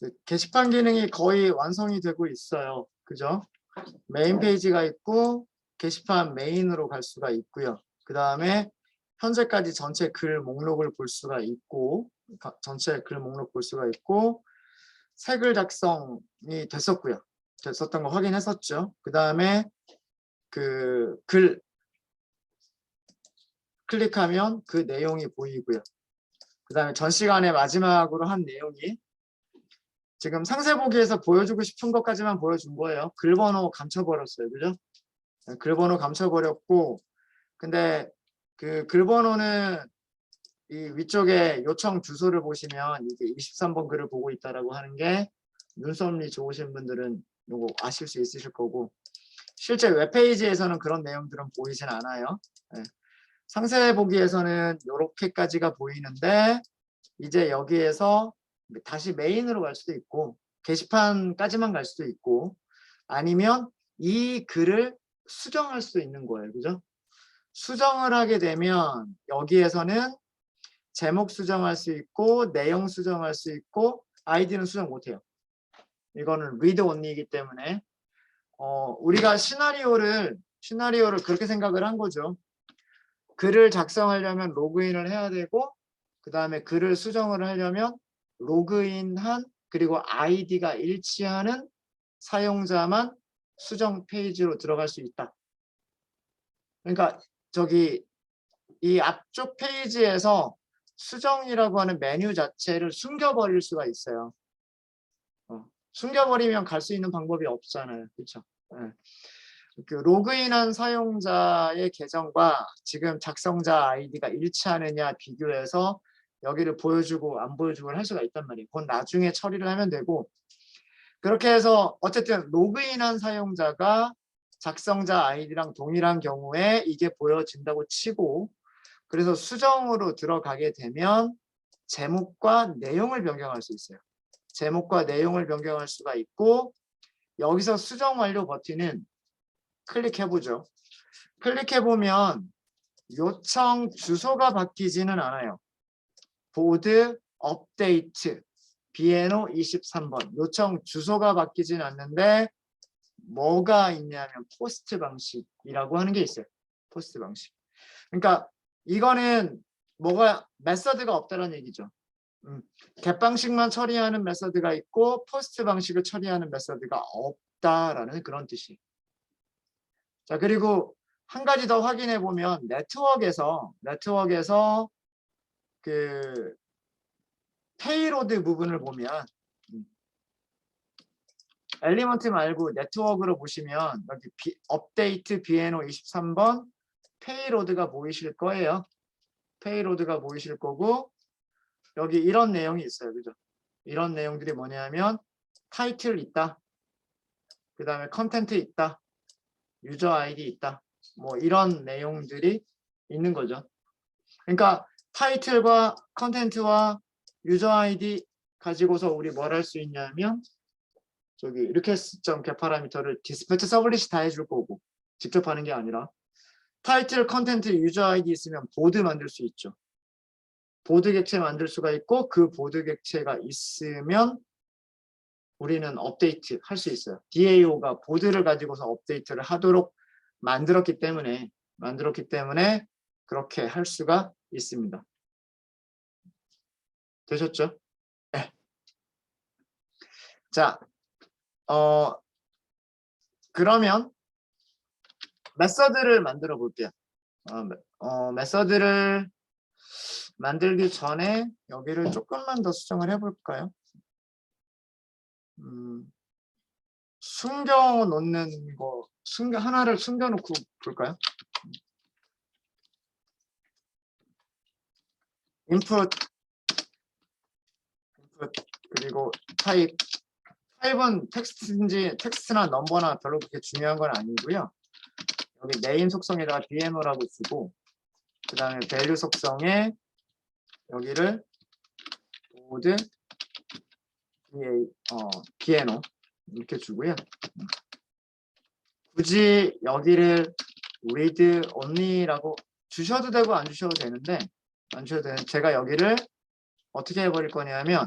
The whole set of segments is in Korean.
그 게시판 기능이 거의 완성이 되고 있어요. 그죠? 메인 페이지가 있고 게시판 메인으로 갈 수가 있고요. 그 다음에 현재까지 전체 글 목록을 볼 수가 있고 전체 글 목록 볼 수가 있고 새 글 작성이 됐었고요. 됐었던 거 확인했었죠. 그 다음에 그 글 클릭하면 그 내용이 보이고요. 그 다음에 전 시간에 마지막으로 한 내용이 지금 상세 보기에서 보여주고 싶은 것까지만 보여준 거예요. 글 번호 감춰버렸어요. 그죠? 글 번호 감춰버렸고, 근데 그 글 번호는 이 위쪽에 요청 주소를 보시면 이게 23번 글을 보고 있다라고 하는 게 눈썹이 좋으신 분들은 요거 아실 수 있으실 거고, 실제 웹페이지에서는 그런 내용들은 보이진 않아요. 네. 상세 보기에서는 이렇게까지가 보이는데 이제 여기에서 다시 메인으로 갈 수도 있고 게시판까지만 갈 수도 있고 아니면 이 글을 수정할 수도 있는 거예요. 그죠? 수정을 하게 되면 여기에서는 제목 수정할 수 있고 내용 수정할 수 있고 아이디는 수정 못해요. 이거는 read only이기 때문에 우리가 시나리오를 그렇게 생각을 한 거죠. 글을 작성하려면 로그인을 해야 되고 그 다음에 글을 수정을 하려면 로그인한 그리고 아이디가 일치하는 사용자만 수정 페이지로 들어갈 수 있다. 그러니까 저기 이 앞쪽 페이지에서 수정이라고 하는 메뉴 자체를 숨겨버릴 수가 있어요. 숨겨버리면 갈 수 있는 방법이 없잖아요. 그렇죠? 네. 그 로그인한 사용자의 계정과 지금 작성자 아이디가 일치하느냐 비교해서 여기를 보여주고 안 보여주고 할 수가 있단 말이에요. 그건 나중에 처리를 하면 되고 그렇게 해서 어쨌든 로그인한 사용자가 작성자 아이디랑 동일한 경우에 이게 보여진다고 치고 그래서 수정으로 들어가게 되면 제목과 내용을 변경할 수 있어요. 제목과 내용을 변경할 수가 있고 여기서 수정 완료 버튼은 클릭해보죠. 클릭해보면 요청 주소가 바뀌지는 않아요. 보드 업데이트 BNO 23번 요청 주소가 바뀌지는 않는데 뭐가 있냐면 포스트 방식이라고 하는 게 있어요. 포스트 방식. 그러니까 이거는 뭐가 메서드가 없다는 얘기죠. get 방식만 처리하는 메서드가 있고 포스트 방식을 처리하는 메서드가 없다라는 그런 뜻이에요. 자, 그리고 한 가지 더 확인해 보면 네트워크에서 그 페이로드 부분을 보면 엘리먼트 말고 네트워크로 보시면 여기 업데이트 BNO 23번 페이로드가 보이실 거예요. 페이로드가 보이실 거고 여기 이런 내용이 있어요. 그죠? 이런 내용들이 뭐냐면 타이틀 있다. 그 다음에 컨텐트 있다. 유저 아이디 있다. 뭐 이런 내용들이 있는 거죠. 그러니까 타이틀과 컨텐트와 유저 아이디 가지고서 우리 뭘 할 수 있냐면 저기 request.get 파라미터를 디스패치 서블릿이 다 해줄 거고 직접 하는 게 아니라 타이틀, 컨텐트, 유저 아이디 있으면 보드 만들 수 있죠. 보드 객체 만들 수가 있고 그 보드 객체가 있으면 우리는 업데이트 할 수 있어요. DAO가 보드를 가지고서 업데이트를 하도록 만들었기 때문에 그렇게 할 수가 있습니다. 되셨죠? 네. 자, 그러면 메서드를 만들어 볼게요. 메서드를 만들기 전에 여기를 조금만 더 수정을 해볼까요? 숨겨 놓는 거, 하나를 숨겨놓고 볼까요? 인풋 그리고 타입은 텍스트나 넘버나 별로 그렇게 중요한 건 아니고요. 여기 네임 속성에다가 BNO라고 주고 그 다음에 밸류 속성에 여기를 보드 BNO 이렇게 주고요. 굳이 여기를 read only라고 주셔도 되고 안 주셔도 되는데 제가 여기를 어떻게 해버릴 거냐면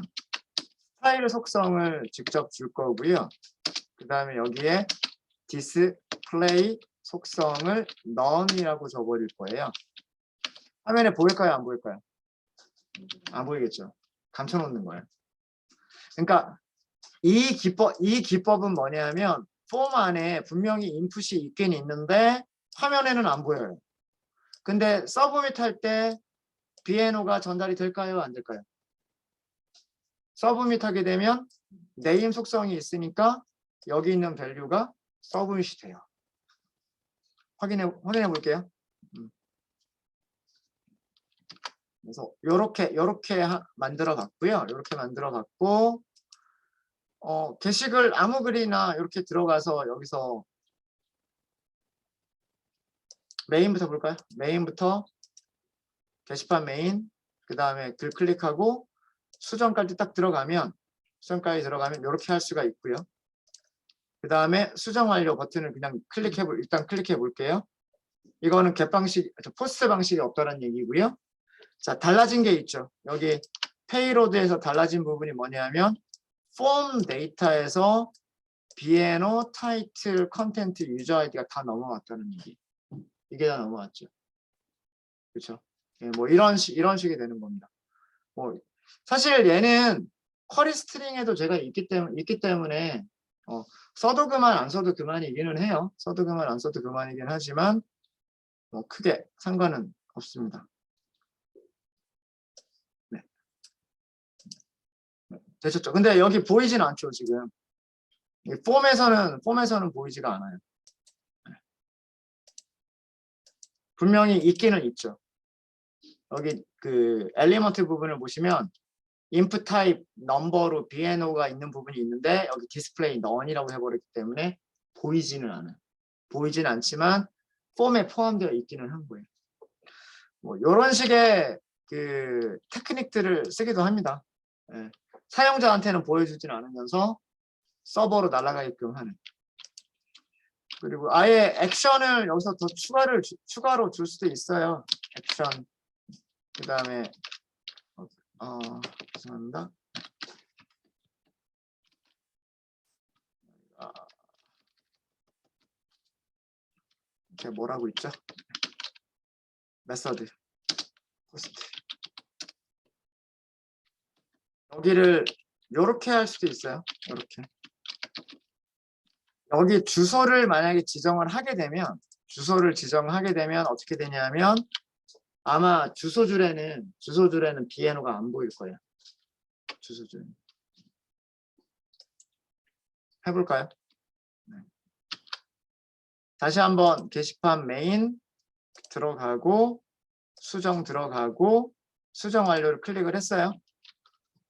스타일 속성을 직접 줄 거고요. 그 다음에 여기에 디스플레이 속성을 none이라고 줘버릴 거예요. 화면에 보일까요? 안 보일까요? 안 보이겠죠. 감춰놓는 거예요. 그러니까 이 기법은 뭐냐면 폼 안에 분명히 인풋이 있긴 있는데 화면에는 안 보여요. 근데 서브밋 할 때 BNO가 전달이 될까요? 안 될까요? 서브밋 하게 되면 네임 속성이 있으니까 여기 있는 밸류가 서브밋이 돼요. 확인해 볼게요. 그래서 요렇게 만들어 봤고요. 요렇게 만들어 봤고 게시글 아무 글이나 이렇게 들어가서 여기서 메인부터 볼까요? 메인부터 게시판 메인, 그 다음에 글 클릭하고 수정까지 딱 들어가면 이렇게 할 수가 있고요. 그 다음에 수정 완료 버튼을 그냥 일단 클릭해 볼게요. 이거는 포스트 방식이 없다는 얘기고요. 자, 달라진 게 있죠. 여기 페이로드에서 달라진 부분이 뭐냐면 폼 데이터에서 BNO, 타이틀, 컨텐트, 유저 아이디가 다 넘어왔다는 얘기. 이게 다 넘어왔죠. 그렇죠? 예, 뭐 이런 식이 되는 겁니다. 뭐 사실 얘는 쿼리 스트링에도 제가 있기 때문에 써도 그만 안 써도 그만이기는 해요. 써도 그만 안 써도 그만이긴 하지만 뭐 크게 상관은 없습니다. 네. 되셨죠? 근데 여기 보이진 않죠, 지금. 이 폼에서는 보이지가 않아요. 분명히 있기는 있죠. 여기 그 엘리먼트 부분을 보시면 input type 넘버로 BNO가 있는 부분이 있는데 여기 display none이라고 해버렸기 때문에 보이지는 않아요. 보이진 않지만 폼에 포함되어 있기는 한 거예요. 뭐 이런 식의 그 테크닉들을 쓰기도 합니다. 예. 사용자한테는 보여주진 않으면서 서버로 날아가게끔 하는. 그리고 아예 액션을 여기서 더 추가로 줄 수도 있어요. 액션. 그 다음에 죄송합니다. 이렇게 뭐라고 있죠? 메서드, 포스트. 여기를 이렇게 할 수도 있어요. 이렇게. 여기 주소를 만약에 지정을 하게 되면 어떻게 되냐면 아마 주소줄에는 BNO가 안 보일 거예요. 주소줄. 해볼까요? 네. 다시 한번 게시판 메인 들어가고 수정 들어가고 수정 완료를 클릭을 했어요.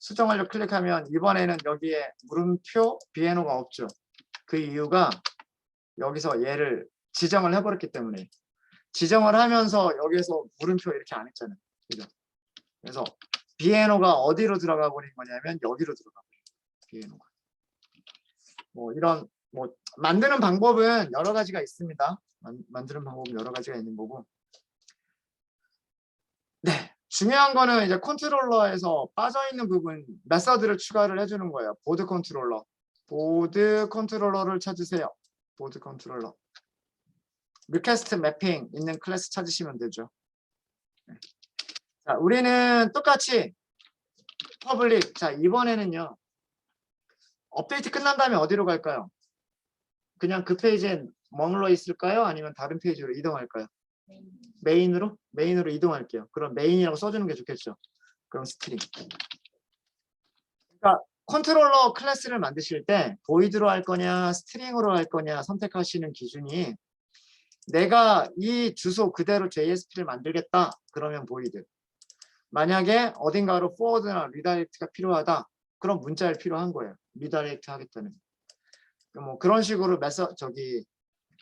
수정 완료 클릭하면 이번에는 여기에 물음표 BNO가 없죠. 그 이유가 여기서 얘를 지정을 해버렸기 때문에 지정을 하면서 여기에서 물음표 이렇게 안 했잖아요. 그죠? 그래서 BNO가 어디로 들어가 버린 거냐면 여기로 들어가 버린 거예요. BNO가. 뭐 이런 뭐 만드는 방법은 여러 가지가 있습니다. 만드는 방법은 여러 가지가 있는 거고. 네. 중요한 거는 이제 컨트롤러에서 빠져있는 부분 메서드를 추가를 해주는 거예요. 보드 컨트롤러를 찾으세요. 보드 컨트롤러. 리퀘스트 매핑 있는 클래스 찾으시면 되죠. 네. 자, 우리는 똑같이 퍼블릭. 자, 이번에는요. 업데이트 끝난 다음에 어디로 갈까요? 그냥 그 페이지에 머물러 있을까요? 아니면 다른 페이지로 이동할까요? 메인으로 이동할게요. 그럼 메인이라고 써주는 게 좋겠죠. 그럼 스트링. 그러니까 컨트롤러 클래스를 만드실 때 보이드로 할 거냐 스트링으로 할 거냐 선택하시는 기준이 내가 이 주소 그대로 JSP를 만들겠다 그러면 보이드. 만약에 어딘가로 포워드나 리다이렉트가 필요하다 그럼 문자를 필요한 거예요. 리다이렉트 하겠다는. 뭐 그런 식으로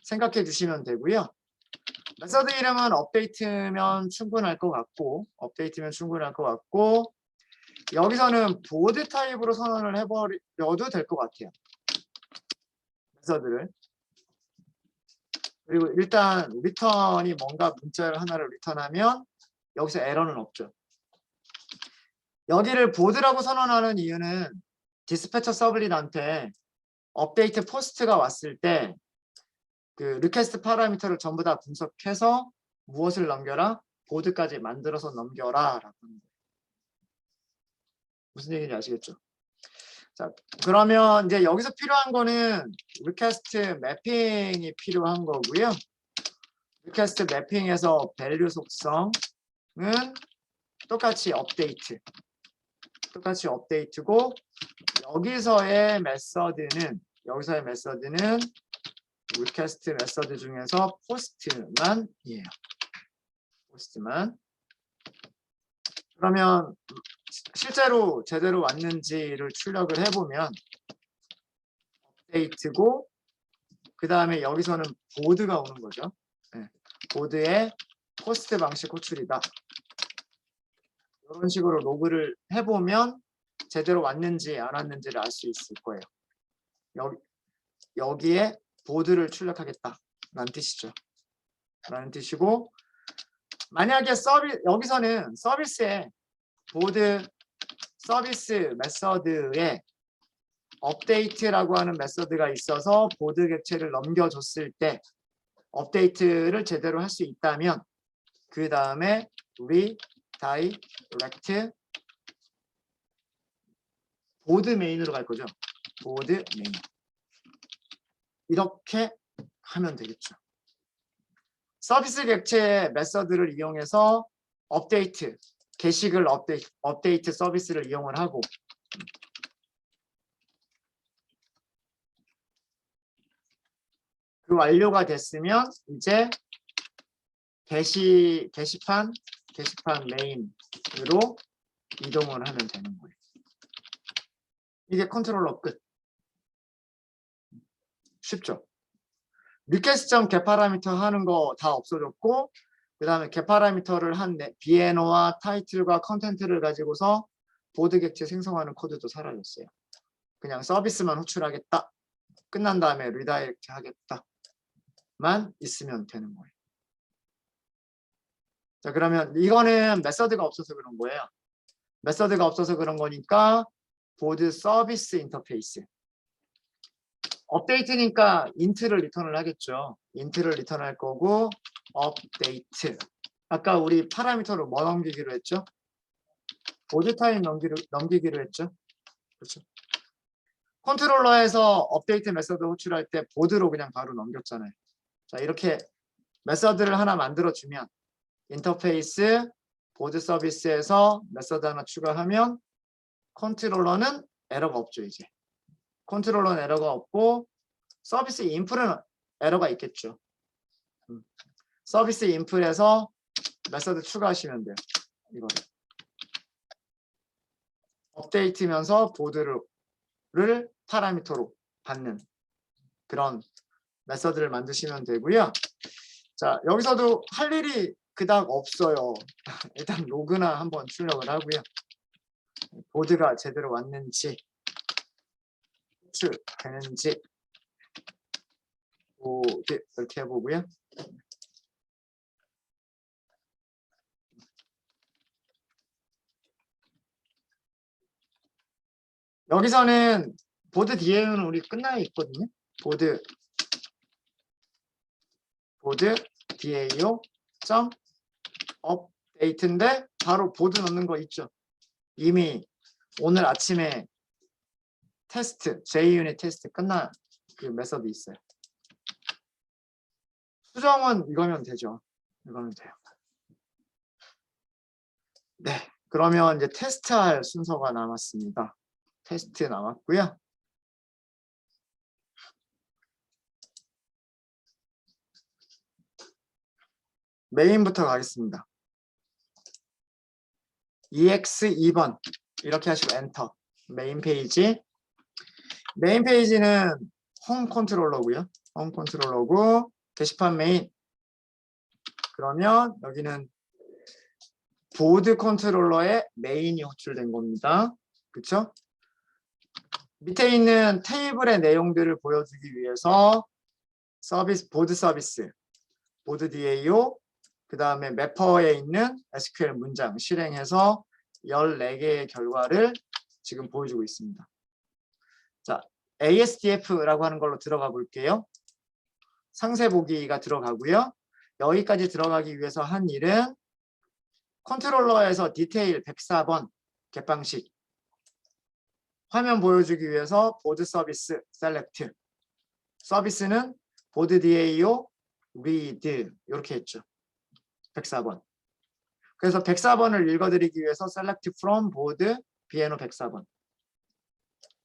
생각해 주시면 되고요. 메서드 이름은 업데이트면 충분할 것 같고 여기서는 보드 타입으로 선언을 해버려도 될 것 같아요. 메서드를. 그리고 일단 리턴이 뭔가 문자를 하나를 리턴하면 여기서 에러는 없죠. 여기를 보드라고 선언하는 이유는 디스패처 서블릿한테 업데이트 포스트가 왔을 때 그 리퀘스트 파라미터를 전부 다 분석해서 무엇을 넘겨라? 보드까지 만들어서 넘겨라 라고 하는 거예요. 무슨 얘기인지 아시겠죠? 자, 그러면 이제 여기서 필요한 거는 리퀘스트 매핑이 필요한 거고요. 리퀘스트 매핑에서 밸류 속성은 똑같이 업데이트고 여기서의 메서드는 리퀘스트 메서드 중에서 포스트만이에요. 포스트만. 그러면 실제로 제대로 왔는지를 출력을 해보면 업데이트고 그 다음에 여기서는 보드가 오는 거죠. 네. 보드에 포스트 방식 호출이다. 이런 식으로 로그를 해보면 제대로 왔는지 안 왔는지를 알 수 있을 거예요. 여기에 보드를 출력하겠다라는 뜻이죠. 라는 뜻이고 만약에 여기서는 서비스에 보드 서비스 메서드에 업데이트라고 하는 메서드가 있어서 보드 객체를 넘겨줬을 때 업데이트를 제대로 할 수 있다면 그 다음에 redirect 보드 메인으로 갈 거죠. 보드 메인. 이렇게 하면 되겠죠. 서비스 객체 메서드를 이용해서 업데이트, 게시글 업데이트 서비스를 이용을 하고 그 완료가 됐으면 이제 게시판 메인으로 이동을 하면 되는 거예요. 이게 컨트롤러 끝. 쉽죠? 리퀘스트 겟 파라미터 하는 거 다 없어졌고 그 다음에 겟 파라미터를 한 비에너와 타이틀과 컨텐트를 가지고서 보드 객체 생성하는 코드도 사라졌어요. 그냥 서비스만 호출하겠다. 끝난 다음에 리다이렉트 하겠다만 있으면 되는 거예요. 자, 그러면 이거는 메서드가 없어서 그런 거예요. 메서드가 없어서 그런 거니까 보드 서비스 인터페이스. 업데이트니까 인트를 리턴을 하겠죠. 인트를 리턴할 거고 업데이트. 아까 우리 파라미터로 뭐 넘기기로 했죠? 보드 타입 넘기기로 했죠. 그렇죠. 컨트롤러에서 업데이트 메서드 호출할 때 보드로 그냥 바로 넘겼잖아요. 자, 이렇게 메서드를 하나 만들어주면 인터페이스 보드 서비스에서 메서드 하나 추가하면 컨트롤러는 에러가 없죠. 이제 컨트롤러는 에러가 없고 서비스 인풋은 에러가 있겠죠. 서비스 인풋에서 메서드 추가하시면 돼요. 이거를 업데이트면서 보드를 파라미터로 받는 그런 메서드를 만드시면 되고요. 자, 여기서도 할 일이 그닥 없어요. 일단 로그나 한번 출력을 하고요. 보드가 제대로 왔는지 호출되는지 보드 이렇게 해보고요. 여기서는 보드 DAU는 우리 끝나 있거든요. 보드 DAU 점 업데이트인데 바로 보드 넣는 거 있죠. 이미 오늘 아침에 테스트 JUnit 테스트 끝난 그 메서드 있어요. 수정은 이거면 되죠. 이거면 돼요. 네, 그러면 이제 테스트할 순서가 남았습니다. 테스트 남았고요. 메인부터 가겠습니다. EX 2번 이렇게 하시고 엔터. 메인 페이지. 메인 페이지는 홈 컨트롤러고요. 홈 컨트롤러고 게시판 메인. 그러면 여기는 보드 컨트롤러의 메인이 호출된 겁니다. 그렇죠? 밑에 있는 테이블의 내용들을 보여주기 위해서 보드 서비스, 보드 DAO, 그 다음에 매퍼에 있는 SQL 문장 실행해서 14개의 결과를 지금 보여주고 있습니다. 자, ASDF라고 하는 걸로 들어가 볼게요. 상세 보기가 들어가고요. 여기까지 들어가기 위해서 한 일은 컨트롤러에서 디테일 104번 객방식 화면 보여주기 위해서 보드 서비스 셀렉트 서비스는 보드 DAO read 이렇게 했죠. 104번. 그래서 104번을 읽어드리기 위해서 select from board BNO 104번.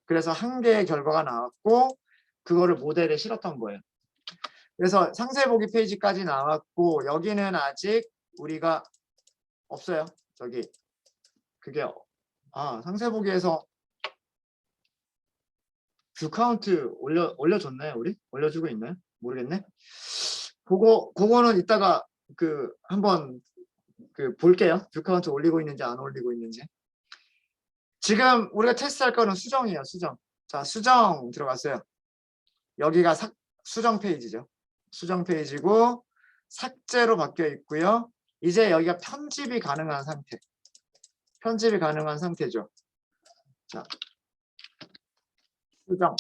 그래서 한 개의 결과가 나왔고 그거를 모델에 실었던 거예요. 그래서 상세 보기 페이지까지 나왔고 여기는 아직 우리가 없어요. 저기 그게 상세 보기에서 뷰 카운트 올려줬나요? 우리? 올려주고 있나요? 모르겠네. 그거는 이따가 한번 볼게요. 뷰 카운트 올리고 있는지 안 올리고 있는지. 지금 우리가 테스트할 거는 수정이에요. 수정. 자, 수정 들어갔어요. 여기가 수정 페이지죠. 수정 페이지고 삭제로 바뀌어 있고요. 이제 여기가 편집이 가능한 상태. 편집이 가능한 상태죠. 자, 수정.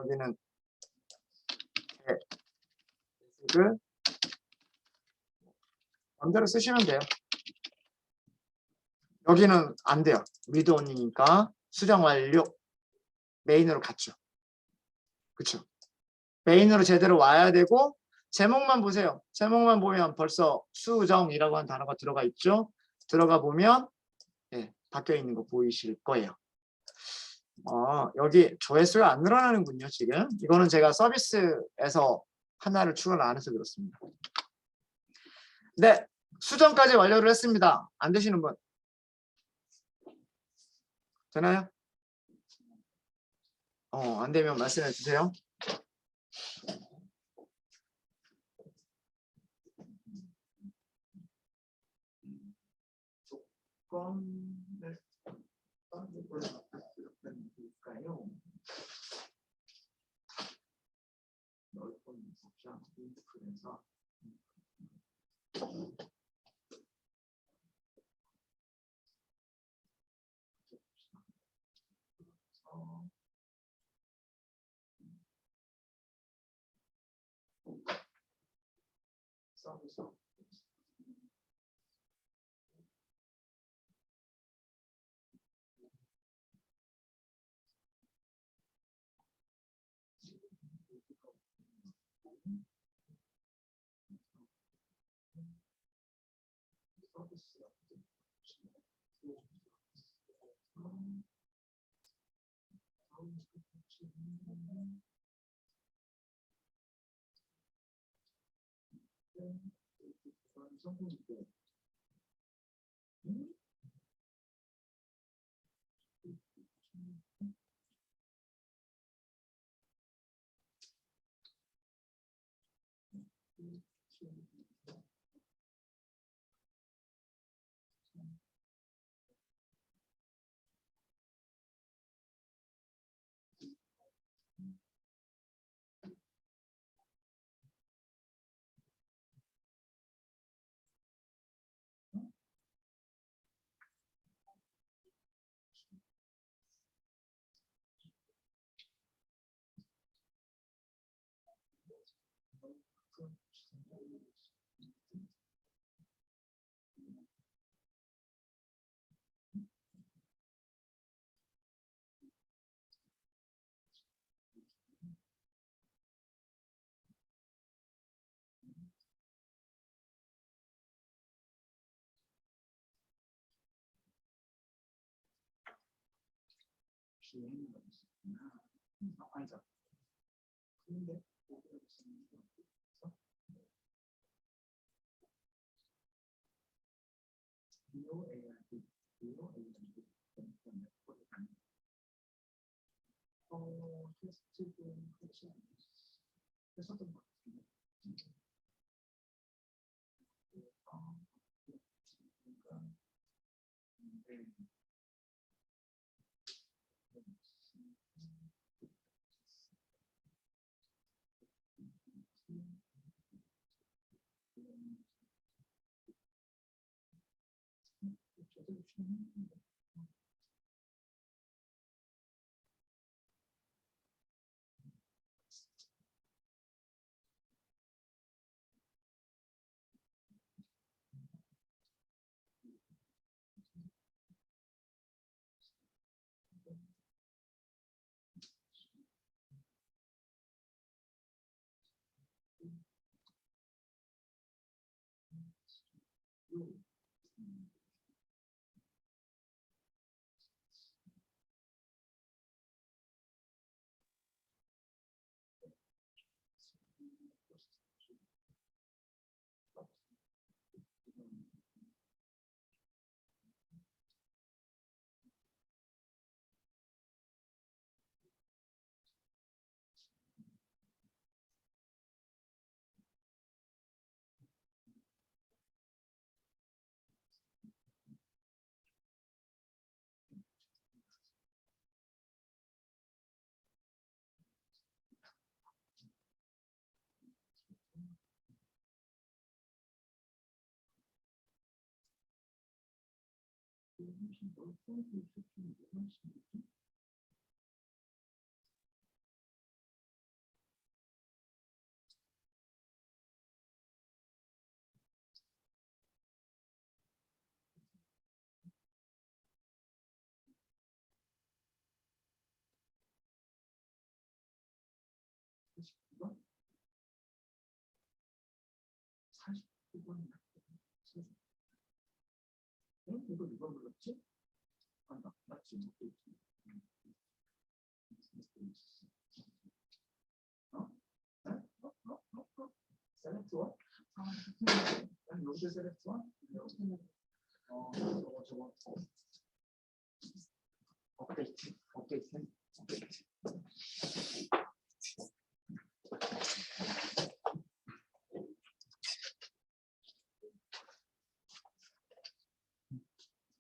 여기는 를 마음대로 쓰시면 돼요. 여기는 안 돼요. 리드 온이니까 수정 완료. 메인으로 갔죠. 그쵸? 메인으로 제대로 와야 되고 제목만 보세요. 제목만 보면 벌써 수정이라고 하는 단어가 들어가 있죠. 들어가 보면 바뀌어 있는 거 보이실 거예요. 여기 조회수가 안 늘어나는군요. 지금 이거는 제가 서비스에서 하나를 추가를 안 해서 그렇습니다. 네, 수정까지 완료를 했습니다. 안 되시는 분 되나요? 안 되면 말씀해 주세요. 조건을 어떤 걸로 바꿀까요? 넓은 복장 인프에서 서비스 아니죠. 근데 테스트 좀 했었던 것 같은데. 이거 누가 불렀지? 아, 맞지? 셀렉트 원? 여기서 셀렉트 원? 저거. 업데이트.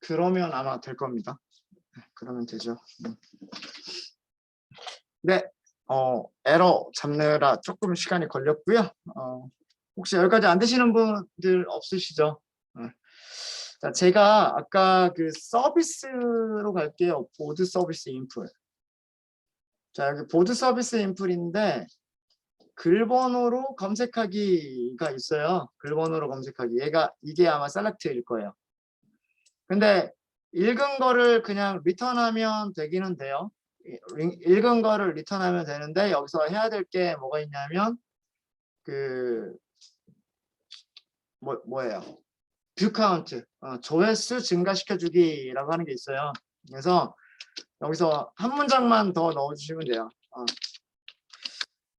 그러면 아마 될 겁니다. 그러면 되죠. 네, 에러 잡느라 조금 시간이 걸렸고요. 혹시 여기까지 안 되시는 분들 없으시죠? 자, 제가 아까 그 서비스로 갈게요. 보드 서비스 인풀. 자, 여기 보드 서비스 인풀인데 글 번호로 검색하기가 있어요. 글 번호로 검색하기. 이게 아마 셀렉트일 거예요. 근데 읽은 거를 그냥 리턴하면 되기는 돼요. 읽은 거를 리턴하면 되는데 여기서 해야 될 게 뭐가 있냐면 뭐예요? 뷰 카운트, 조회수 증가시켜 주기라고 하는 게 있어요. 그래서 여기서 한 문장만 더 넣어주시면 돼요.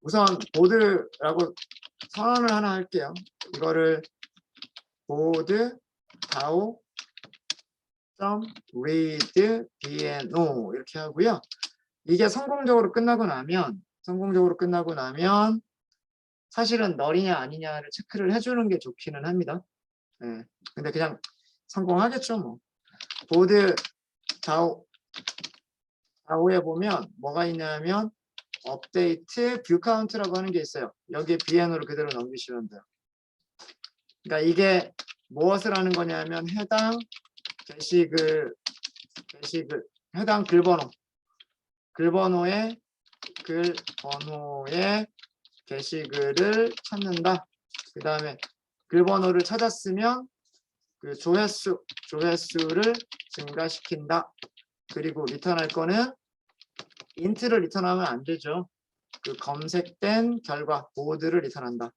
우선 보드라고 선언을 하나 할게요. 이거를 보드 다오 read bno 이렇게 하고요. 이게 성공적으로 끝나고 나면 사실은 널이냐 아니냐를 체크를 해주는 게 좋기는 합니다. 네. 근데 그냥 성공하겠죠 뭐. 보드 다오에 보면 뭐가 있냐면 업데이트 뷰 카운트라고 하는 게 있어요. 여기에 bn오를 그대로 넘기시면 돼요. 그러니까 이게 무엇을 하는 거냐면 해당 해당 글번호의 게시글을 찾는다. 그 다음에 글번호를 찾았으면 그 조회수를 증가시킨다. 그리고 리턴할 거는 인트를 리턴하면 안 되죠. 그 검색된 결과 보드를 리턴한다.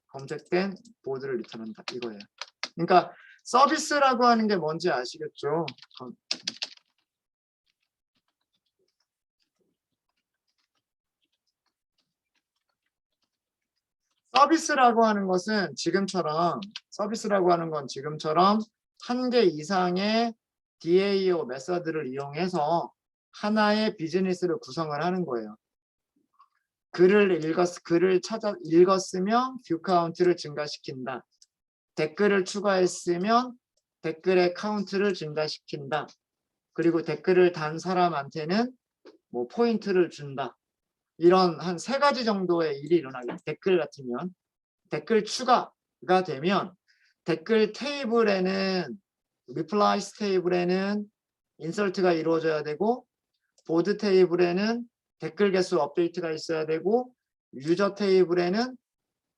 검색된 보드를 리턴한다. 이거예요. 그러니까 서비스라고 하는 게 뭔지 아시겠죠? 서비스라고 하는 건 지금처럼 한 개 이상의 DAO 메서드를 이용해서 하나의 비즈니스를 구성을 하는 거예요. 글을 읽었으면 뷰 카운트를 증가시킨다. 댓글을 추가했으면 댓글의 카운트를 증가시킨다. 그리고 댓글을 단 사람한테는 뭐 포인트를 준다. 이런 한 3가지 정도의 일이 일어나요. 댓글 같으면 댓글 추가가 되면 댓글 테이블에는 리플라이스 테이블에는 인설트가 이루어져야 되고 보드 테이블에는 댓글 개수 업데이트가 있어야 되고 유저 테이블에는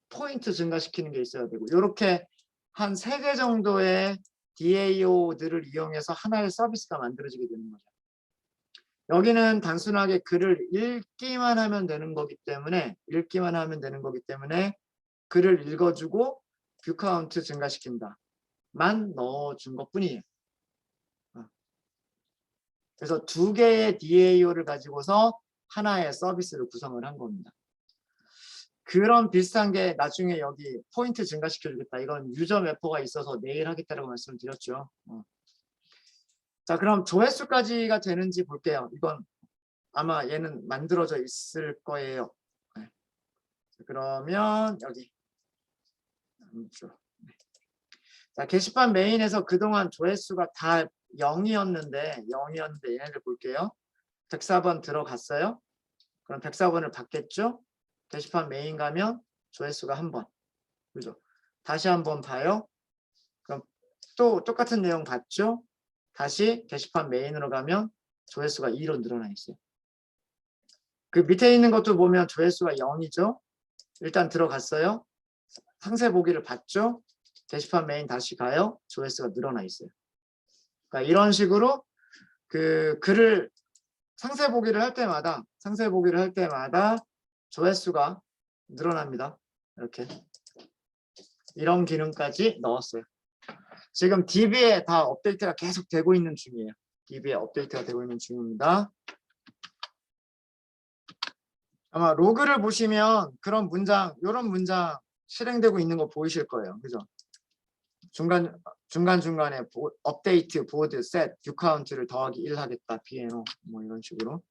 포인트 증가시키는 게 있어야 되고 이렇게 한 3개 정도의 DAO들을 이용해서 하나의 서비스가 만들어지게 되는 거죠. 여기는 단순하게 글을 읽기만 하면 되는 거기 때문에 글을 읽어주고 뷰 카운트 증가시킨다 만 넣어준 것뿐이에요. 그래서 2개의 DAO를 가지고서 하나의 서비스를 구성을 한 겁니다. 그런 비슷한 게 나중에 여기 포인트 증가시켜 주겠다. 이건 유저 매퍼가 있어서 내일 하겠다라고 말씀드렸죠. 자, 그럼 조회수까지가 되는지 볼게요. 이건 아마 얘는 만들어져 있을 거예요. 네. 그러면 여기 자, 게시판 메인에서 그동안 조회수가 다 0이었는데 얘네들 볼게요. 104번 들어갔어요. 그럼 104번을 받겠죠? 게시판 메인 가면 조회수가 1번. 그죠? 다시 한번 봐요. 그럼 또 똑같은 내용 봤죠? 다시 게시판 메인으로 가면 조회수가 2로 늘어나 있어요. 그 밑에 있는 것도 보면 조회수가 0이죠. 일단 들어갔어요. 상세 보기를 봤죠. 게시판 메인 다시 가요. 조회수가 늘어나 있어요. 그러니까 이런 식으로 그 글을 상세 보기를 할 때마다 조회수가 늘어납니다. 이렇게 이런 기능까지 넣었어요. 지금 DB에 다 업데이트가 계속 되고 있는 중이에요. DB에 업데이트가 되고 있는 중입니다. 아마 로그를 보시면 그런 문장, 이런 문장 실행되고 있는 거 보이실 거예요. 그죠? 중간중간에 업데이트, 보드, 셋, 뷰 카운트를 더하기 1 하겠다. BNO 뭐 이런 식으로.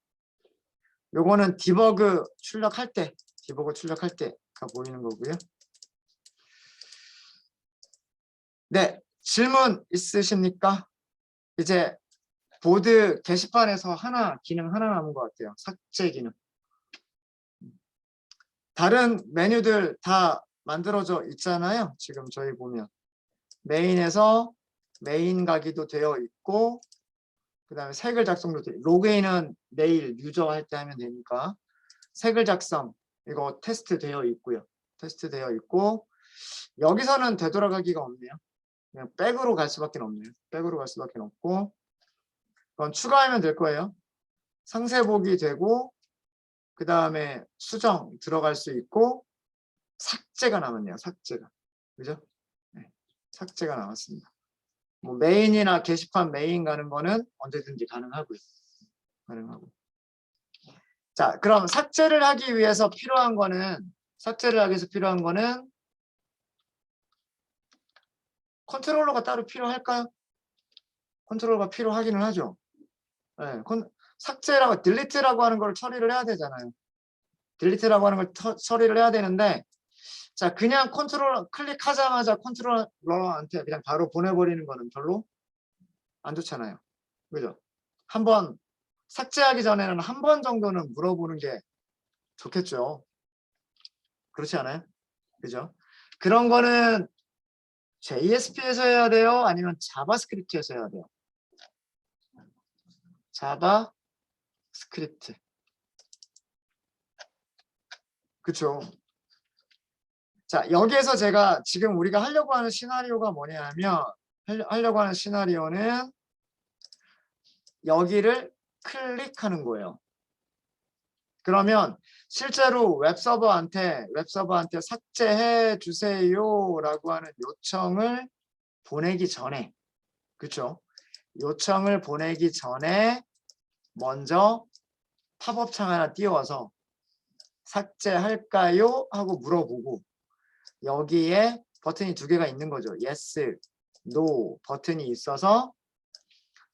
요거는 디버그 출력할 때가 보이는 거고요. 네, 질문 있으십니까? 이제 보드 게시판에서 기능 하나 남은 것 같아요. 삭제 기능. 다른 메뉴들 다 만들어져 있잖아요. 지금 저희 보면 메인에서 메인 가기도 되어 있고, 그 다음에 색을 작성도 돼요. 로그인은 내일 유저 할 때 하면 되니까 색을 작성 이거 테스트 되어 있고요. 테스트 되어 있고, 여기서는 되돌아가기가 없네요. 그냥 백으로 갈 수밖에 없네요. 백으로 갈 수밖에 없고, 그건 추가하면 될 거예요. 상세 보기 되고, 그 다음에 수정 들어갈 수 있고, 삭제가 남았네요. 삭제가. 그죠? 네, 삭제가 남았습니다. 뭐 메인이나 게시판 메인 가는 거는 언제든지 가능하고요. 가능하고. 자, 그럼 삭제를 하기 위해서 필요한 거는 컨트롤러가 따로 필요할까요? 컨트롤러가 필요하기는 하죠. 네, 삭제라고 딜리트라고 하는 걸 처리를 해야 되잖아요. 딜리트라고 하는 걸 처리를 해야 되는데, 자, 그냥 컨트롤러 클릭하자마자 컨트롤러한테 그냥 바로 보내버리는 거는 별로 안 좋잖아요. 그죠? 한번 삭제하기 전에는 한 번 정도는 물어보는 게 좋겠죠. 그렇지 않아요? 그죠? 그런 거는 JSP에서 해야 돼요? 아니면 자바스크립트에서 해야 돼요? 자바스크립트. 그쵸? 자, 여기에서 제가 지금 우리가 하려고 하는 시나리오가 뭐냐면, 하려고 하는 시나리오는 여기를 클릭하는 거예요. 그러면 실제로 웹서버한테 삭제해 주세요라고 하는 요청을 보내기 전에, 그렇죠? 요청을 보내기 전에 먼저 팝업 창 하나 띄워서 삭제할까요? 하고 물어보고, 여기에 버튼이 2개가 있는 거죠. Yes, No 버튼이 있어서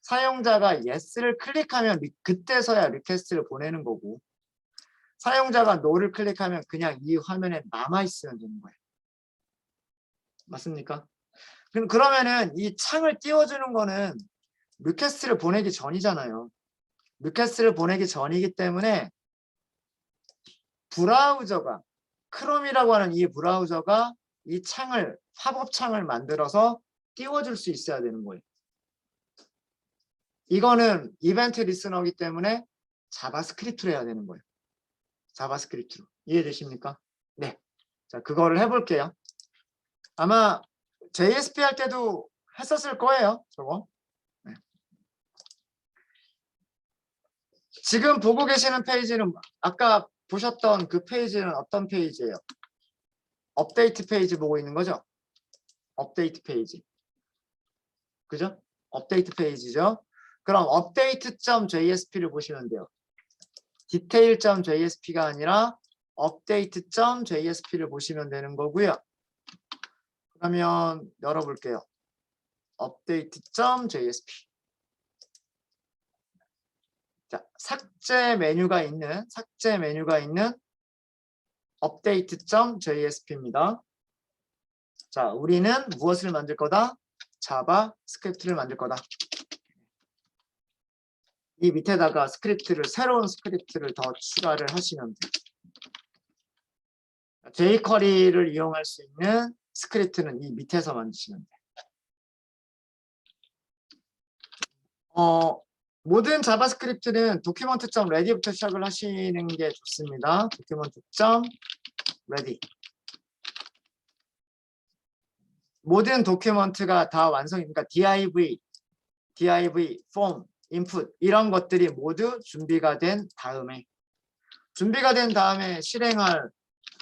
사용자가 Yes를 클릭하면 그때서야 리퀘스트를 보내는 거고, 사용자가 No를 클릭하면 그냥 이 화면에 남아있으면 되는 거예요. 맞습니까? 그러면은 이 창을 띄워주는 거는 리퀘스트를 보내기 전이잖아요. 리퀘스트를 보내기 전이기 때문에 브라우저가, 크롬이라고 하는 이 브라우저가 이 창을, 팝업 창을 만들어서 띄워줄 수 있어야 되는 거예요. 이거는 이벤트 리스너이기 때문에 자바스크립트로 해야 되는 거예요. 자바스크립트로. 이해되십니까? 네. 자, 그거를 해볼게요. 아마 JSP 할 때도 했었을 거예요. 저거. 네. 지금 보고 계시는 페이지는 아까 보셨던 그 페이지는 어떤 페이지예요? 업데이트 페이지 보고 있는 거죠? 업데이트 페이지. 그죠? 업데이트 페이지죠? 그럼 update.jsp를 보시면 돼요. detail.jsp가 아니라 update.jsp를 보시면 되는 거고요. 그러면 열어볼게요. update.jsp. 자, 삭제 메뉴가 있는 update.jsp입니다. 자, 우리는 무엇을 만들 거다? 자바스크립트를 만들 거다. 이 밑에다가 새로운 스크립트를 더 추가를 하시면 돼요. jQuery를 이용할 수 있는 스크립트는 이 밑에서 만드시면 돼요. 모든 자바스크립트는 document.ready부터 시작을 하시는 게 좋습니다. document.ready. 모든 도큐먼트가 다 완성이니까 div, form, input 이런 것들이 모두 준비가 된 다음에 실행할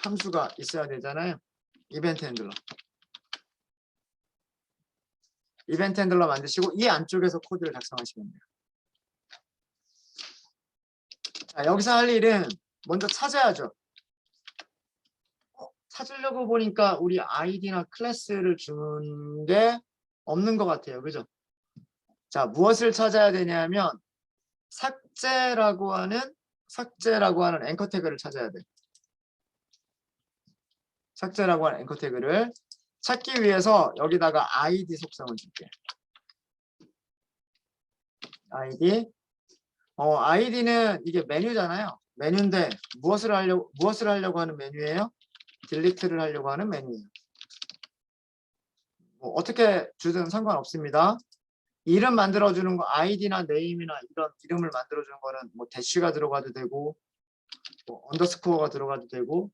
함수가 있어야 되잖아요. 이벤트 핸들러 만드시고 이 안쪽에서 코드를 작성하시면 돼요. 자, 여기서 할 일은 먼저 찾아야죠. 찾으려고 보니까 우리 아이디나 클래스를 준 게 없는 것 같아요. 그죠? 자, 무엇을 찾아야 되냐면 삭제라고 하는 앵커 태그를 찾아야 돼. 삭제라고 하는 앵커 태그를 찾기 위해서 여기다가 id 속성을 줄게. id는 이게 메뉴잖아요. 메뉴인데 무엇을 하려고 하는 메뉴예요? 딜리트를 하려고 하는 메뉴예요. 뭐 어떻게 주든 상관없습니다. 이름 만들어주는 거 아이디나 네임이나 이런 이름을 만들어주는 거는 뭐 대쉬가 들어가도 되고 뭐 언더스코어가 들어가도 되고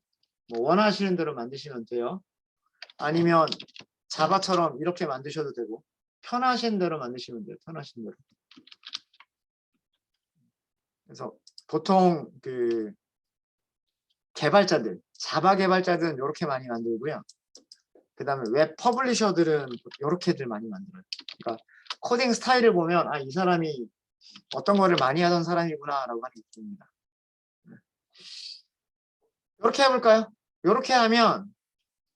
뭐 원하시는 대로 만드시면 돼요. 아니면 자바처럼 이렇게 만드셔도 되고 편하신 대로 만드시면 돼요. 편하신 대로. 그래서 보통 그 자바 개발자들은 이렇게 많이 만들고요. 그 다음에 웹 퍼블리셔들은 이렇게들 많이 만들어요. 그러니까 코딩 스타일을 보면 아, 이 사람이 어떤 거를 많이 하던 사람이구나 라고 하는 게 있습니다. 이렇게 해볼까요? 이렇게 하면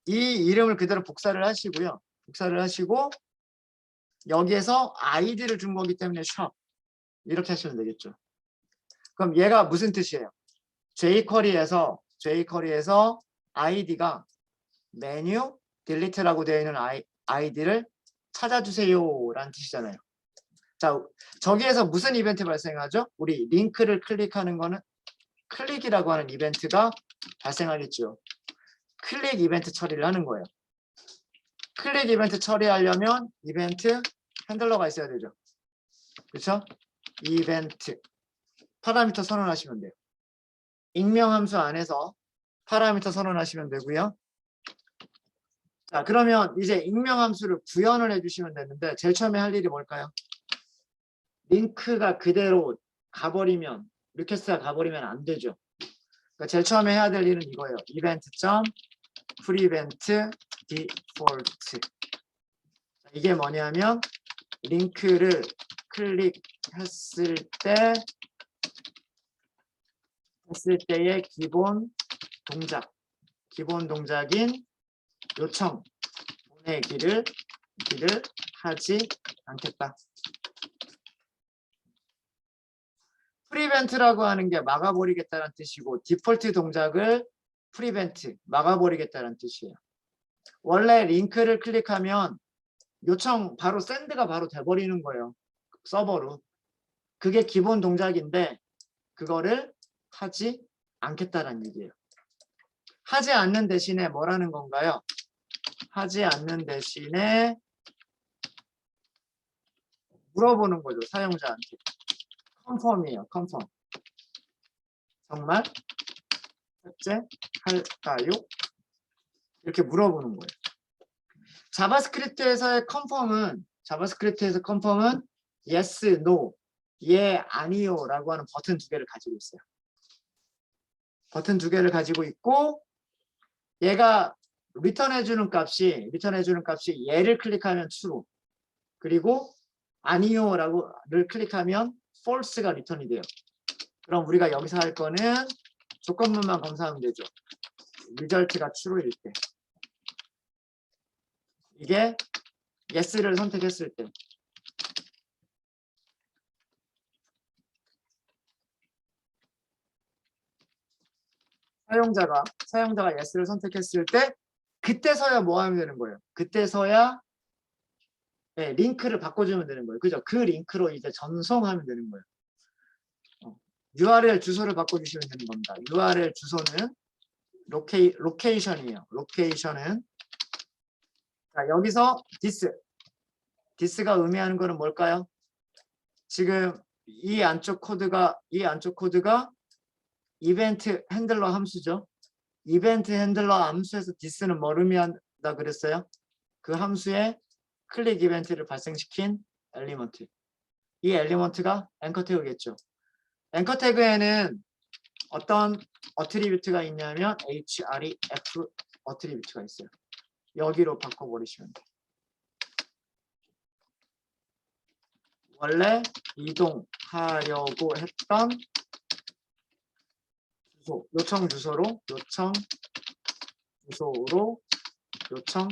이 이름을 그대로 복사를 하시고요. 복사를 하시고 여기에서 아이디를 준 거기 때문에 샵 이렇게 하시면 되겠죠. 그럼 얘가 무슨 뜻이에요? jQuery에서 아이디가 메뉴 딜리트라고 되어 있는 아이디를 찾아주세요 라는 뜻이잖아요. 자, 저기에서 무슨 이벤트 발생하죠? 우리 링크를 클릭하는 거는 클릭이라고 하는 이벤트가 발생하겠죠. 클릭 이벤트 처리를 하는 거예요. 클릭 이벤트 처리하려면 이벤트 핸들러가 있어야 되죠. 그렇죠? 이벤트 파라미터 선언하시면 돼요. 익명 함수 안에서 파라미터 선언하시면 되고요. 자, 그러면 이제 익명 함수를 구현을 해주시면 되는데 제일 처음에 할 일이 뭘까요? 링크가 그대로 가버리면 리퀘스트가 가버리면 안 되죠. 그러니까 제일 처음에 해야 될 일은 이거예요. prevent default. 이게 뭐냐면 링크를 클릭했을 때의 기본 동작인 요청 보내기를 하지 않겠다. 프리벤트라고 하는 게 막아버리겠다는 뜻이고 디폴트 동작을 프리벤트 막아버리겠다는 뜻이에요. 원래 링크를 클릭하면 요청 바로 샌드가 바로 돼버리는 거예요. 서버로. 그게 기본 동작인데 그거를 하지 않겠다는 얘기예요. 하지 않는 대신에 뭐라는 건가요? 하지 않는 대신에 물어보는 거죠. 사용자한테. 컨펌이에요. 컨펌. 정말 삭제할까요? 이렇게 물어보는 거예요. 자바스크립트에서 컨펌은 yes, no, 예, 아니요 라고 하는 버튼 두 개를 가지고 있어요. 버튼 두 개를 가지고 있고 얘가 리턴해주는 값이 얘를 클릭하면 true 그리고 아니요라고를 클릭하면 false가 리턴이 돼요. 그럼 우리가 여기서 할 거는 조건문만 검사하면 되죠. 리절트가 true일 때 이게 yes를 선택했을 때 사용자가 yes를 선택했을 때 그때서야 뭐 하면 되는 거예요? 그때서야 네, 링크를 바꿔주면 되는 거예요. 그죠? 그 링크로 이제 전송하면 되는 거예요. URL 주소를 바꿔주시면 되는 겁니다. URL 주소는 로케이션이에요. 로케이션은 자, 여기서 this가 의미하는 거는 뭘까요? 지금 이 안쪽 코드가 이벤트 핸들러 함수죠. 이벤트 핸들러 함수에서 this는 뭘 의미한다 그랬어요? 그 함수에 클릭 이벤트를 발생시킨 엘리먼트. 이 엘리먼트가 앵커 태그겠죠. 앵커 태그에는 어떤 어트리뷰트가 있냐면 href 어트리뷰트가 있어요. 여기로 바꿔버리시면 돼요. 원래 이동하려고 했던 주소, 요청 주소로 요청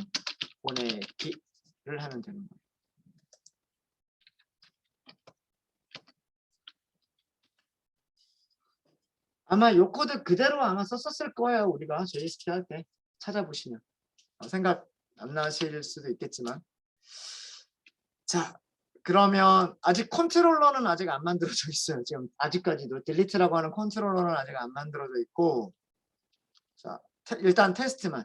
보내기를 하면 되는 거예요. 아마 이 코드 그대로 아마 썼었을 거예요. 우리가 JSP 할 때 찾아보시면 생각 안 나실 수도 있겠지만. 자, 그러면 아직 컨트롤러는 아직 안 만들어져 있어요. 지금 아직까지도 딜리트라고 하는 컨트롤러는 아직 안 만들어져 있고. 자, 일단 테스트만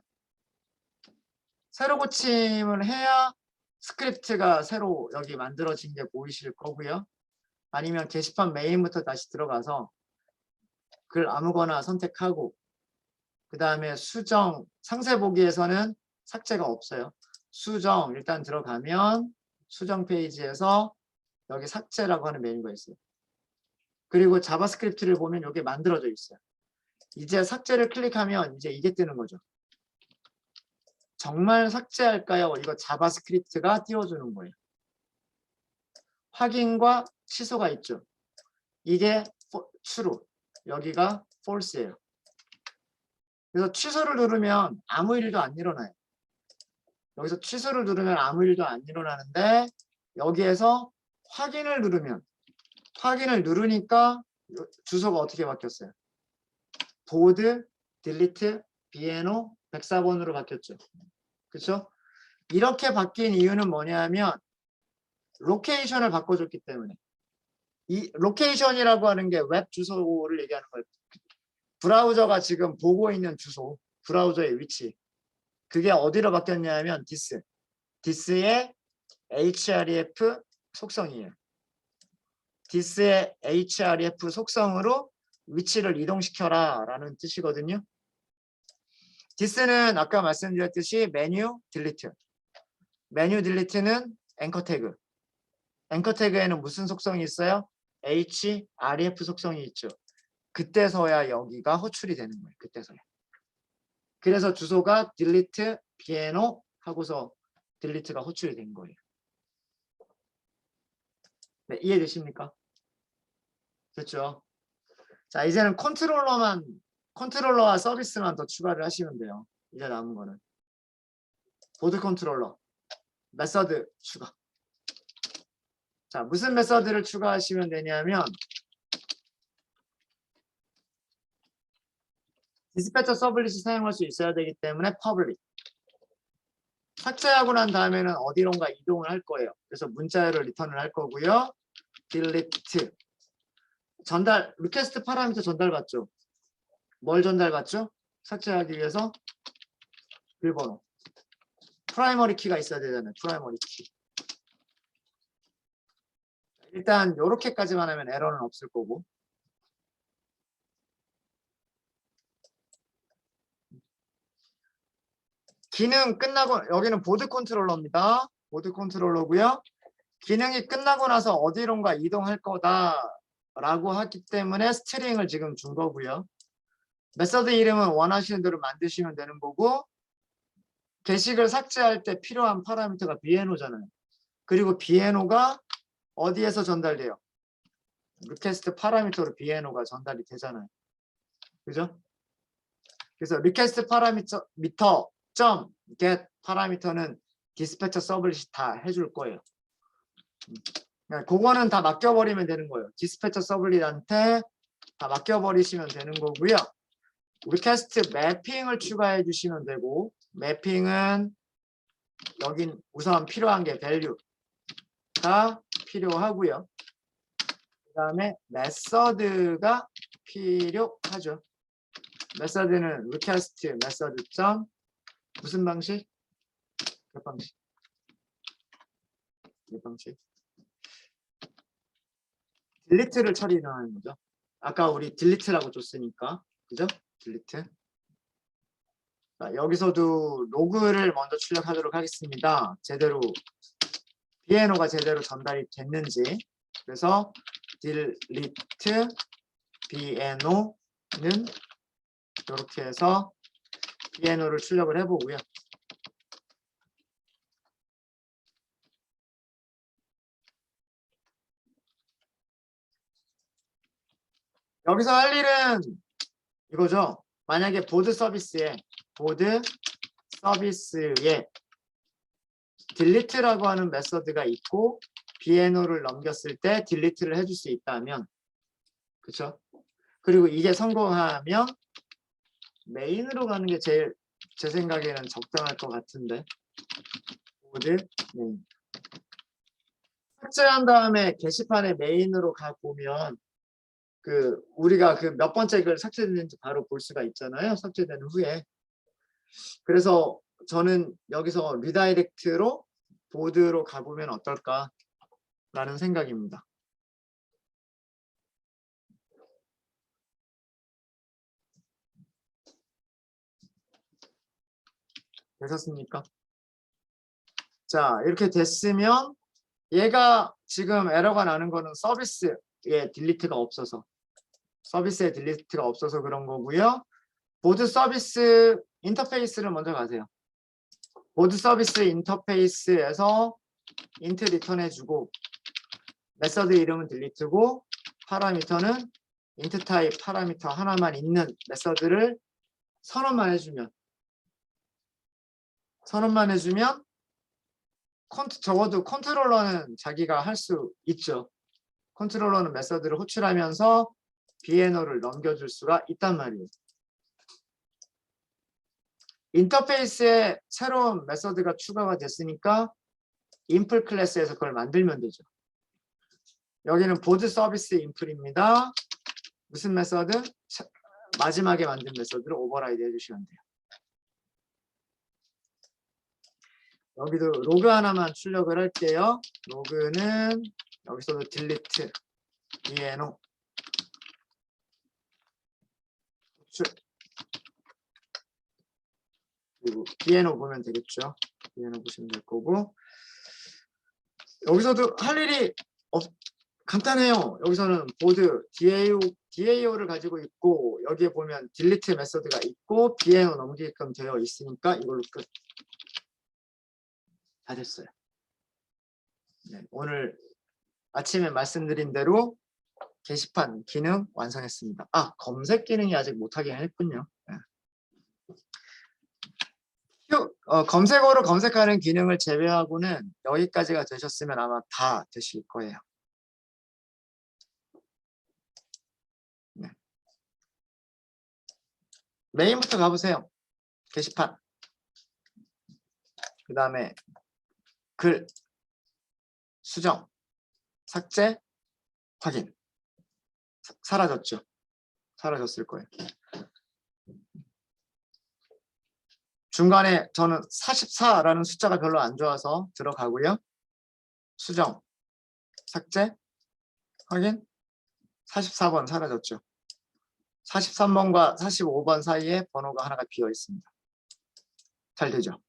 새로 고침을 해야 스크립트가 새로 여기 만들어진 게 보이실 거고요. 아니면 게시판 메인부터 다시 들어가서 글 아무거나 선택하고 그 다음에 수정 상세 보기에서는 삭제가 없어요. 수정 일단 들어가면 수정 페이지에서 여기 삭제라고 하는 메뉴가 있어요. 그리고 자바스크립트를 보면 여기 만들어져 있어요. 이제 삭제를 클릭하면 이제 이게 뜨는 거죠. 정말 삭제할까요? 이거 자바스크립트가 띄워주는 거예요. 확인과 취소가 있죠. 이게 true, 여기가 false예요. 그래서 취소를 누르면 아무 일도 안 일어나요. 여기서 취소를 누르면 아무 일도 안 일어나는데 여기에서 확인을 누르니까 주소가 어떻게 바뀌었어요? 보드, 딜리트, 비에노, 104번으로 바뀌었죠. 그렇죠? 이렇게 바뀐 이유는 뭐냐면 로케이션을 바꿔줬기 때문에. 이 로케이션이라고 하는 게 웹 주소를 얘기하는 거예요. 브라우저가 지금 보고 있는 주소, 브라우저의 위치. 그게 어디로 바뀌었냐면 this의 href 속성이에요. this의 href 속성으로 위치를 이동시켜라 라는 뜻이거든요. this는 아까 말씀드렸듯이 메뉴 딜리트. 메뉴 딜리트는 앵커 태그. 앵커 태그에는 무슨 속성이 있어요? href 속성이 있죠. 그때서야 여기가 호출이 되는 거예요. 그때서야. 그래서 주소가 delete piano 하고서 딜리트가 호출이 된 거예요. 네, 이해되십니까? 됐죠? 자, 이제는 컨트롤러와 서비스만 더 추가를 하시면 돼요. 이제 남은 거는 보드 컨트롤러, 메서드 추가. 자, 무슨 메서드를 추가하시면 되냐면 디스패처 서블릿이 사용할 수 있어야 되기 때문에 public. 삭제하고 난 다음에는 어디론가 이동을 할 거예요. 그래서 문자열을 리턴을 할 거고요. delete. 전달, 리퀘스트 파라미터 전달받죠. 뭘 전달받죠? 삭제하기 위해서 비밀번호. 프라이머리 키가 있어야 되잖아요. 프라이머리 키. 일단 이렇게까지만 하면 에러는 없을 거고. 기능 끝나고 여기는 보드 컨트롤러입니다. 보드 컨트롤러고요. 기능이 끝나고 나서 어디론가 이동할 거다라고 하기 때문에 스트링을 지금 준 거고요. 메서드 이름은 원하시는 대로 만드시면 되는 거고 게시글 삭제할 때 필요한 파라미터가 비에노잖아요. 그리고 비에노가 어디에서 전달돼요? 리퀘스트 파라미터로 비에노가 전달이 되잖아요. 그죠? 그래서 리퀘스트 파라미터 get 파라미터는 디스패처 서블릿이 다 해줄 거예요. 그거는 다 맡겨버리면 되는 거예요. 디스패처 서블릿한테 다 맡겨버리시면 되는 거고요. 리퀘스트 매핑을 추가해 주시면 되고 매핑은 여긴 우선 필요한 게 value가 필요하고요. 그 다음에 메서드가 필요하죠. 메서드는 request 메서드 점 무슨 방식? 몇 방식? 몇 방식? 딜리트를 처리하는 거죠. 아까 우리 딜리트라고 줬으니까, 그죠? 딜리트. 자, 여기서도 로그를 먼저 출력하도록 하겠습니다. 제대로 비에노가 제대로 전달이 됐는지. 그래서 딜리트 비에노는 이렇게 해서 비에노를 출력을 해보고요. 여기서 할 일은 이거죠. 만약에 보드 서비스에 딜리트라고 하는 메서드가 있고 비에노를 넘겼을 때 딜리트를 해줄 수 있다면, 그렇죠? 그리고 이게 성공하면 메인으로 가는 게 제일 제 생각에는 적당할 것 같은데, 보드 메인 삭제한 다음에 게시판에 메인으로 가 보면 그 우리가 그 몇 번째 글 삭제됐는지 바로 볼 수가 있잖아요. 삭제된 후에. 그래서 저는 여기서 리다이렉트로 보드로 가보면 어떨까라는 생각입니다. 되셨습니까? 자, 이렇게 됐으면 얘가 지금 에러가 나는 거는 서비스에 딜리트가 없어서 그런 거고요. 보드 서비스 인터페이스를 먼저 가세요. 보드 서비스 인터페이스에서 int 리턴해주고 메서드 이름은 딜리트고 파라미터는 int 타입 파라미터 하나만 있는 메서드를 선언만 해주면 적어도 컨트롤러는 자기가 할 수 있죠. 컨트롤러는 메서드를 호출하면서 비에노를 넘겨줄 수가 있단 말이에요. 인터페이스에 새로운 메서드가 추가가 됐으니까 인플 클래스에서 그걸 만들면 되죠. 여기는 보드 서비스 인플입니다. 무슨 메서드? 마지막에 만든 메서드를 오버라이드 해주시면 돼요. 여기도 로그 하나만 출력을 할게요. 로그는 여기서도 딜리트 비에노 호출 그리고 비에노 보면 되겠죠. 비에노 보시면 될 거고 여기서도 할 일이 간단해요. 여기서는 보드 DAO를 가지고 있고 여기에 보면 딜리트 메서드가 있고 비에노 넘기게끔 되어 있으니까 이걸로 끝. 다 됐어요. 네, 오늘 아침에 말씀드린 대로 게시판 기능 완성했습니다. 아, 검색 기능이 아직 못하게 했군요. 네. 검색어로 검색하는 기능을 제외하고는 여기까지가 되셨으면 아마 다 되실 거예요. 네. 메인부터 가보세요. 게시판. 그 다음에 글, 수정, 삭제, 확인. 사라졌죠? 사라졌을 거예요. 중간에 저는 44라는 숫자가 별로 안 좋아서 들어가고요. 수정, 삭제, 확인, 44번 사라졌죠. 43번과 45번 사이에 번호가 하나가 비어 있습니다. 잘 되죠?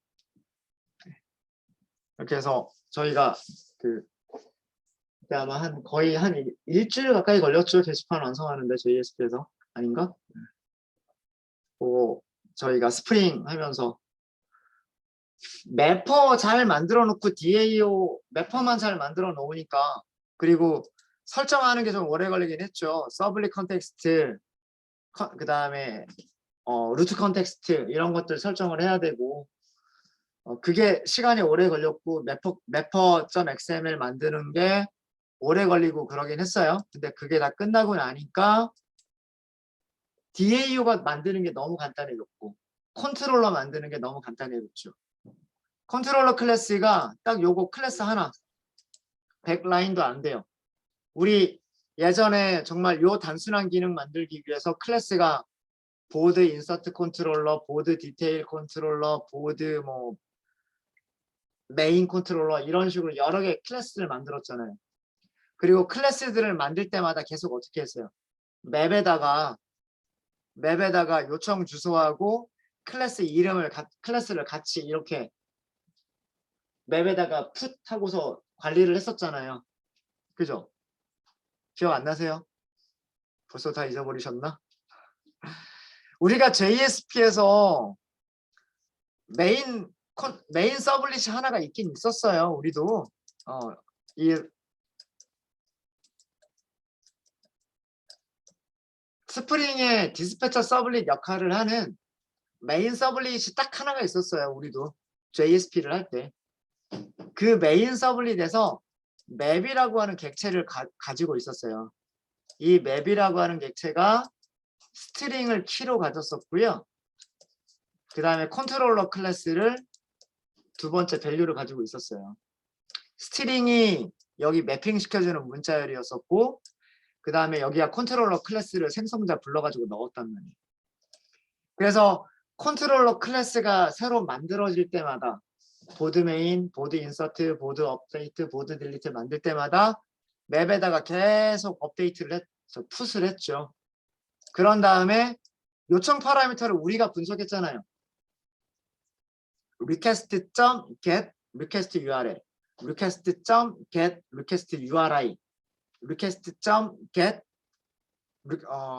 이렇게 해서 저희가 그때 아마 거의 한 일주일 가까이 걸렸죠. 게시판 완성하는데 JSP에서 아닌가? 저희가 스프링 하면서 매퍼 잘 만들어 놓고 DAO 매퍼만 잘 만들어 놓으니까 그리고 설정하는 게 좀 오래 걸리긴 했죠. 서블릿 컨텍스트 그 다음에 루트 컨텍스트 이런 것들 설정을 해야 되고 그게 시간이 오래 걸렸고 매퍼.xml 만드는 게 오래 걸리고 그러긴 했어요. 근데 그게 다 끝나고 나니까 DAO가 만드는 게 너무 간단해졌고 컨트롤러 만드는 게 너무 간단해졌죠. 컨트롤러 클래스가 딱 요거 클래스 하나 100라인도 안 돼요. 우리 예전에 정말 요 단순한 기능 만들기 위해서 클래스가 보드 인서트 컨트롤러, 보드 디테일 컨트롤러, 보드 뭐 메인 컨트롤러 이런 식으로 여러 개 클래스를 만들었잖아요. 그리고 클래스들을 만들 때마다 계속 어떻게 했어요? 맵에다가 요청 주소하고 클래스 이름을 클래스를 같이 이렇게 맵에다가 풋 하고서 관리를 했었잖아요. 그죠? 기억 안 나세요? 벌써 다 잊어버리셨나? 우리가 JSP에서 메인 서블릿이 하나가 있긴 있었어요. 우리도 이 스프링의 디스패처 서블릿 역할을 하는 메인 서블릿이 딱 하나가 있었어요. 우리도 JSP를 할 때. 그 메인 서블릿에서 맵이라고 하는 객체를 가지고 있었어요. 이 맵이라고 하는 객체가 스트링을 키로 가졌었고요. 그 다음에 컨트롤러 클래스를 두 번째 밸류를 가지고 있었어요. 스트링이 여기 매핑 시켜주는 문자열이었었고, 그 다음에 여기가 컨트롤러 클래스를 생성자 불러가지고 넣었단 말이에요. 그래서 컨트롤러 클래스가 새로 만들어질 때마다 보드 메인, 보드 인서트, 보드 업데이트, 보드 딜리트 만들 때마다 맵에다가 계속 업데이트를 했죠. 풋을 했죠. 그런 다음에 요청 파라미터를 우리가 분석했잖아요. request.get request URL, request.get request URI, request.get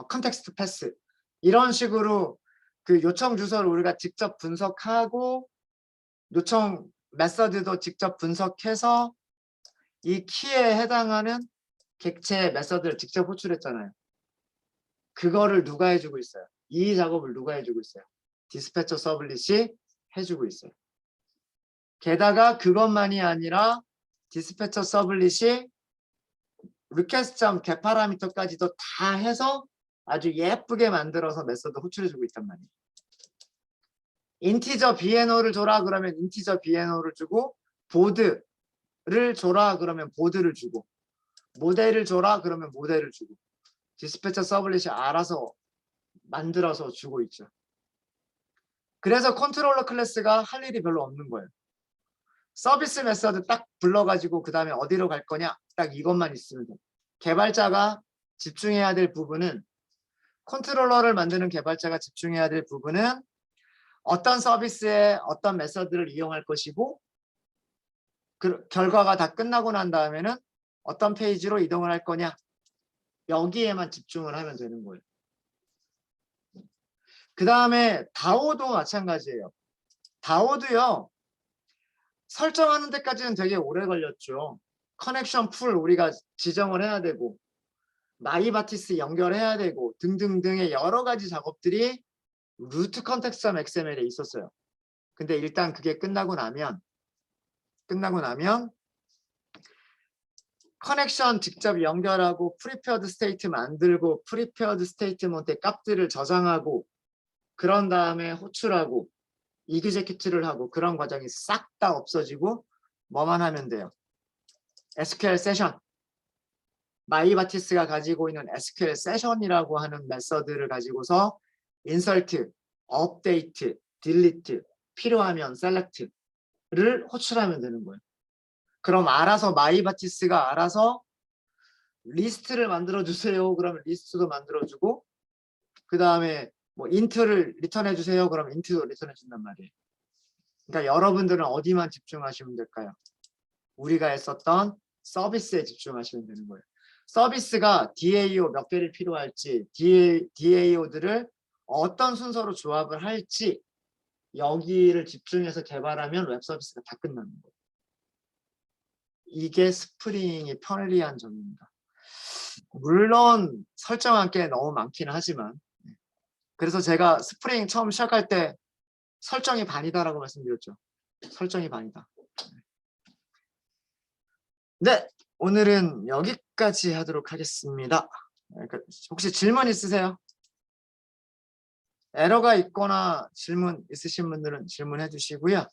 context path 이런 식으로 그 요청 주소를 우리가 직접 분석하고 요청 메서드도 직접 분석해서 이 키에 해당하는 객체 메서드를 직접 호출했잖아요. 그거를 누가 해주고 있어요? 이 작업을 누가 해주고 있어요? 디스패처 서블릿이 해주고 있어요. 게다가 그것만이 아니라 디스패처 서블릿이 request.get 파라미터까지도 다 해서 아주 예쁘게 만들어서 메서드 호출해주고 있단 말이에요. 인티저 BNO를 줘라 그러면 인티저 BNO를 주고, 보드를 줘라 그러면 보드를 주고, 모델을 줘라 그러면 모델을 주고, 디스패처 서블릿이 알아서 만들어서 주고 있죠. 그래서 컨트롤러 클래스가 할 일이 별로 없는 거예요. 서비스 메서드 딱 불러가지고 그 다음에 어디로 갈 거냐 딱 이것만 있으면 돼요. 개발자가 집중해야 될 부분은, 컨트롤러를 만드는 개발자가 집중해야 될 부분은 어떤 서비스에 어떤 메서드를 이용할 것이고, 그 결과가 다 끝나고 난 다음에는 어떤 페이지로 이동을 할 거냐, 여기에만 집중을 하면 되는 거예요. 그 다음에 다오도 마찬가지예요. 다오도요, 설정하는 데까지는 되게 오래 걸렸죠. 커넥션 풀 우리가 지정을 해야 되고, 마이바티스 연결해야 되고 등등등의 여러 가지 작업들이 루트 컨텍스트.xml에 있었어요. 근데 일단 그게 끝나고 나면 커넥션 직접 연결하고 프리페어드 스테이트 만들고 프리페어드 스테이트먼트의 값들을 저장하고 그런 다음에 호출하고 이그제큐트를 하고, 그런 과정이 싹 다 없어지고 뭐만 하면 돼요? SQL 세션. 마이바티스가 가지고 있는 SQL 세션이라고 하는 메서드를 가지고서 인설트, 업데이트, 딜리트, 필요하면 셀렉트를 호출하면 되는 거예요. 그럼 알아서 마이바티스가 알아서 리스트를 만들어 주세요. 그러면 리스트도 만들어 주고, 그 다음에 뭐 인트를 리턴해 주세요. 그러면 인트도 리턴해 준단 말이에요. 그러니까 여러분들은 어디만 집중하시면 될까요? 우리가 했었던 서비스에 집중하시면 되는 거예요. 서비스가 DAO 몇 개를 필요할지, DAO들을 어떤 순서로 조합을 할지, 여기를 집중해서 개발하면 웹 서비스가 다 끝나는 거예요. 이게 스프링이 편리한 점입니다. 물론 설정한 게 너무 많기는 하지만, 그래서 제가 스프링 처음 시작할 때 설정이 반이다라고 말씀드렸죠. 설정이 반이다. 네, 오늘은 여기까지 하도록 하겠습니다. 혹시 질문 있으세요? 에러가 있거나 질문 있으신 분들은 질문해 주시고요.